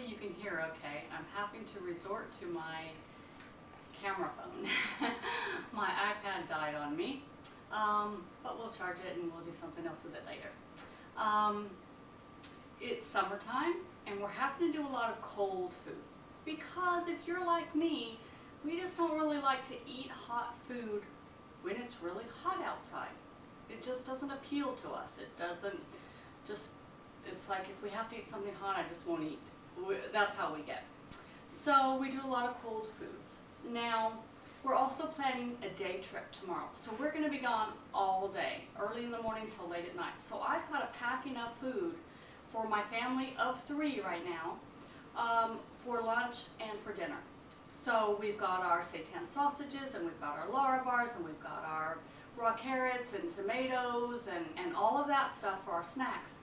you can hear okay, I'm having to resort to my camera phone. My iPad died on me, but we'll charge it and we'll do something else with it later. It's summertime and we're having to do a lot of cold food because if you're like me, we just don't really like to eat hot food when it's really hot outside. It just doesn't appeal to us. It doesn't just, it's like if we have to eat something hot, I just won't eat. That's how we get. So we do a lot of cold foods. Now, we're also planning a day trip tomorrow. So we're going to be gone all day, early in the morning till late at night. So I've got to pack enough food for my family of 3 right now, for lunch and for dinner. So we've got our seitan sausages, and we've got our Lara bars, and we've got our raw carrots and tomatoes and all of that stuff for our snacks.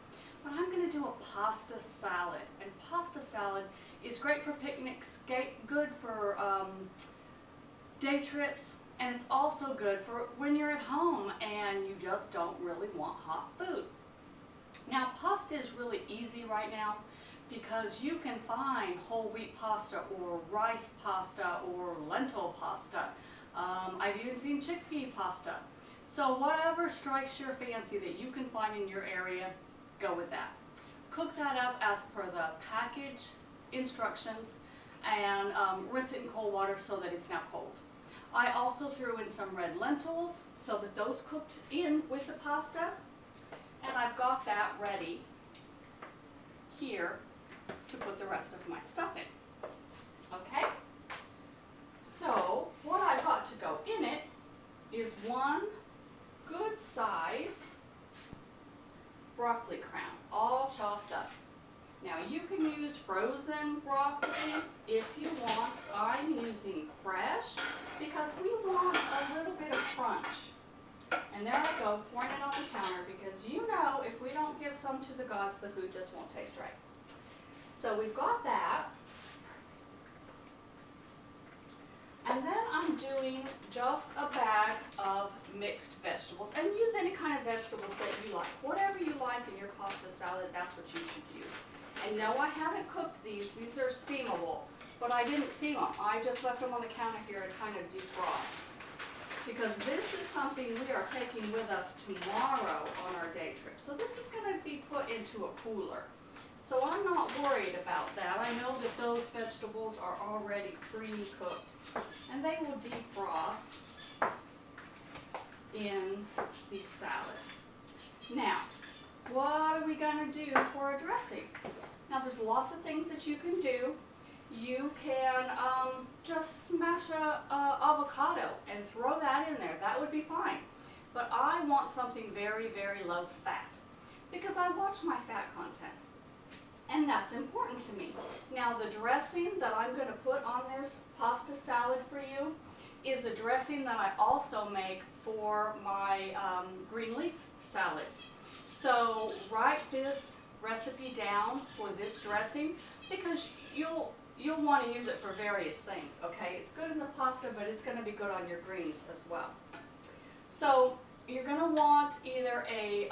But I'm going to do a pasta salad, and pasta salad is great for picnics, good for day trips, and it's also good for when you're at home and you just don't really want hot food. Now, pasta is really easy right now because you can find whole wheat pasta or rice pasta or lentil pasta. I've even seen chickpea pasta. So whatever strikes your fancy that you can find in your area, go with that. Cook that up as per the package instructions and rinse it in cold water so that it's now cold. I also threw in some red lentils so that those cooked in with the pasta, and I've got that ready here to put the rest of my stuff in. Okay? So what I've got to go in it is one good size broccoli crown, all chopped up. Now you can use frozen broccoli if you want. I'm using fresh because we want a little bit of crunch. And there I go, pouring it on the counter because you know if we don't give some to the gods, the food just won't taste right. So we've got that. And then I'm doing just a bag of mixed vegetables, and use any kind of vegetables that you like. Whatever you like in your pasta salad, that's what you should use. And no, I haven't cooked these. These are steamable, but I didn't steam them. I just left them on the counter here to kind of defrost. Because this is something we are taking with us tomorrow on our day trip. So this is going to be put into a cooler. So I'm not worried about that. I know that those vegetables are already pre-cooked and they will defrost in the salad. Now, what are we going to do for a dressing? Now there's lots of things that you can do. You can just smash a avocado and throw that in there. That would be fine. But I want something very, very low fat because I watch my fat content. And that's important to me. Now the dressing that I'm going to put on this pasta salad for you is a dressing that I also make for my green leaf salads. So write this recipe down for this dressing because you'll want to use it for various things, okay? It's good in the pasta, but it's going to be good on your greens as well. So you're going to want either a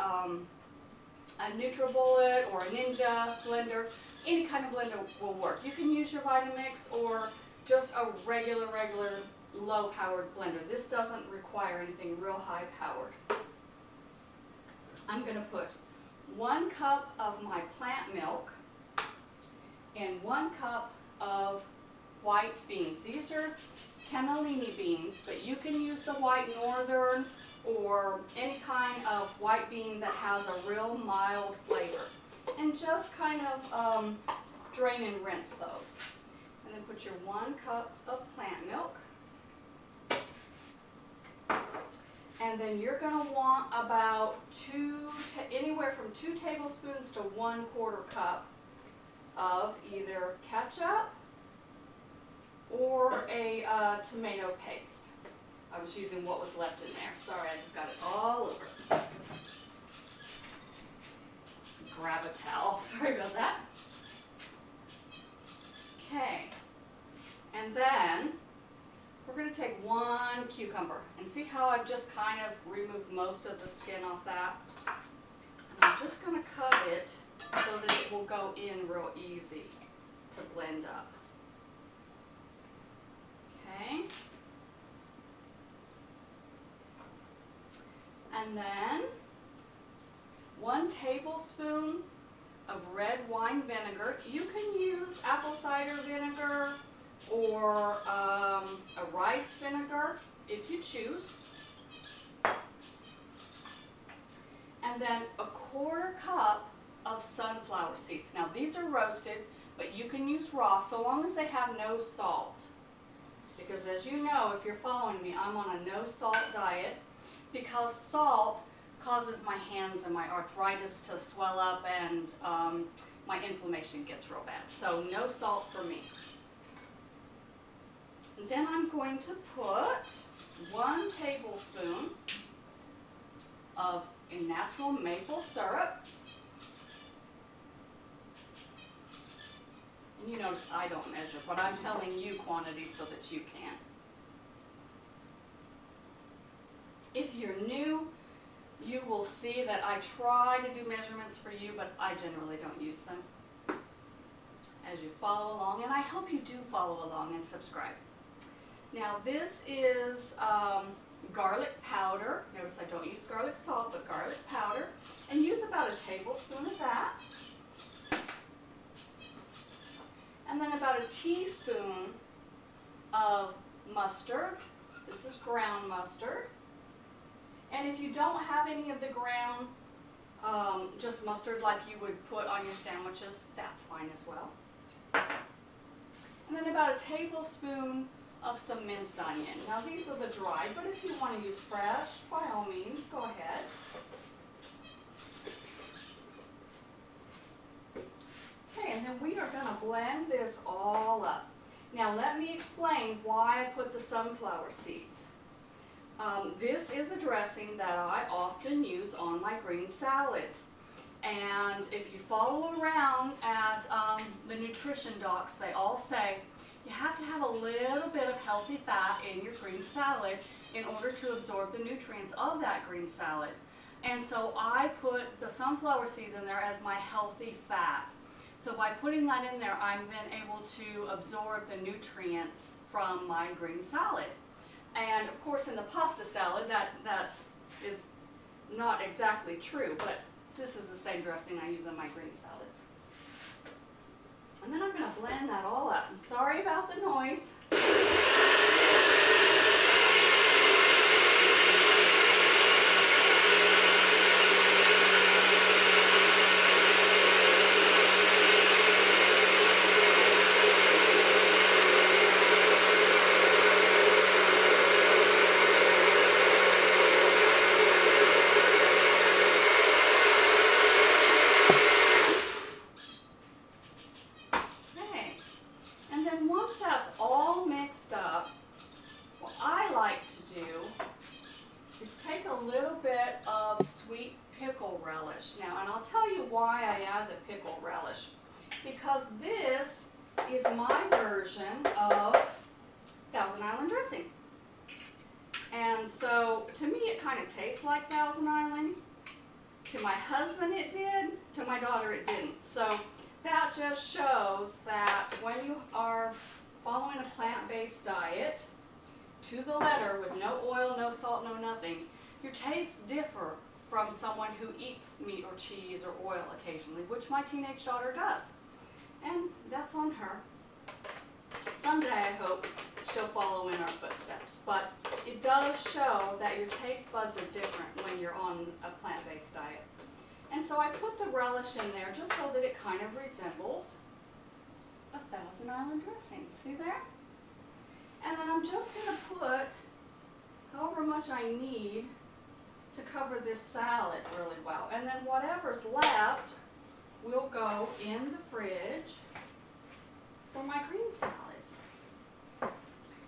NutriBullet or a Ninja blender. Any kind of blender will work. You can use your Vitamix or just a regular low-powered blender. This doesn't require anything real high-powered. I'm going to put 1 cup of my plant milk and 1 cup of white beans. These are cannellini beans, but you can use the white northern or any kind of white bean that has a real mild flavor. And just kind of drain and rinse those. And then put your 1 cup of plant milk. And then you're going to want about anywhere from 2 tablespoons to 1/4 cup of either ketchup or a tomato paste. I was using what was left in there. Sorry, I just got it all over. Grab a towel. Sorry about that. Okay. And then we're going to take 1 cucumber and see how I've just kind of removed most of the skin off that. And I'm just going to cut it so that it will go in real easy. to blend up. Okay. And then 1 tablespoon of red wine vinegar. You can use apple cider vinegar or a rice vinegar if you choose. And then a 1/4 cup of sunflower seeds. Now these are roasted, but you can use raw so long as they have no salt. Because as you know, if you're following me, I'm on a no salt diet because salt causes my hands and my arthritis to swell up and my inflammation gets real bad. So no salt for me. And then I'm going to put 1 tablespoon of a natural maple syrup. And you notice I don't measure, but I'm telling you quantities so that you can. If you're new, you will see that I try to do measurements for you, but I generally don't use them as you follow along, and I hope you do follow along and subscribe. Now this is garlic powder. Notice I don't use garlic salt, but garlic powder, and use about a tablespoon of that. And then about a teaspoon of mustard. This is ground mustard. And if you don't have any of the ground, just mustard like you would put on your sandwiches, that's fine as well. And then about a tablespoon of some minced onion. Now these are the dried, but if you want to use fresh, by all means, go ahead. Okay, and then we are going to blend this all up. Now let me explain why I put the sunflower seeds. This is a dressing that I often use on my green salads. And if you follow around at the nutrition docs, they all say you have to have a little bit of healthy fat in your green salad in order to absorb the nutrients of that green salad. And so I put the sunflower seeds in there as my healthy fat. So by putting that in there, I'm then able to absorb the nutrients from my green salad. And of course in the pasta salad, that is not exactly true, but this is the same dressing I use on my green salads. And then I'm going to blend that all up. I'm sorry about the noise. Why I add the pickle relish, because this is my version of Thousand Island dressing. And so to me it kind of tastes like Thousand Island. To my husband it did, to my daughter it didn't. So that just shows that when you are following a plant-based diet to the letter with no oil, no salt, no nothing, your tastes differ from someone who eats meat or cheese or oil occasionally, which my teenage daughter does. And that's on her. Someday I hope she'll follow in our footsteps. But it does show that your taste buds are different when you're on a plant-based diet. And so I put the relish in there just so that it kind of resembles a Thousand Island dressing. See there? And then I'm just going to put however much I need to cover this salad really well. And then whatever's left will go in the fridge for my green salads.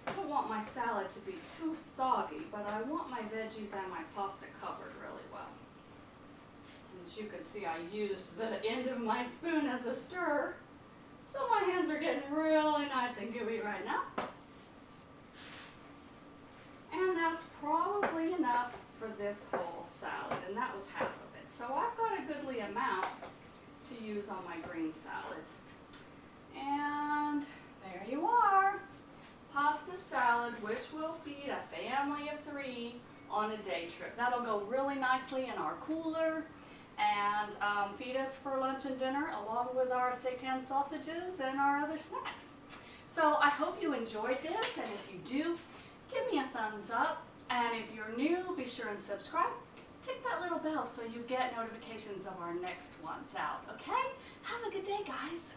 I don't want my salad to be too soggy, but I want my veggies and my pasta covered really well. And as you can see, I used the end of my spoon as a stir, so my hands are getting really nice and gooey right now. And that's probably enough for this whole salad, and that was half of it. So I've got a goodly amount to use on my green salads. And on a day trip. That'll go really nicely in our cooler and feed us for lunch and dinner along with our seitan sausages and our other snacks. So I hope you enjoyed this, and if you do, give me a thumbs up. And if you're new, be sure and subscribe. Tick that little bell so you get notifications of our next ones out, okay? Have a good day, guys.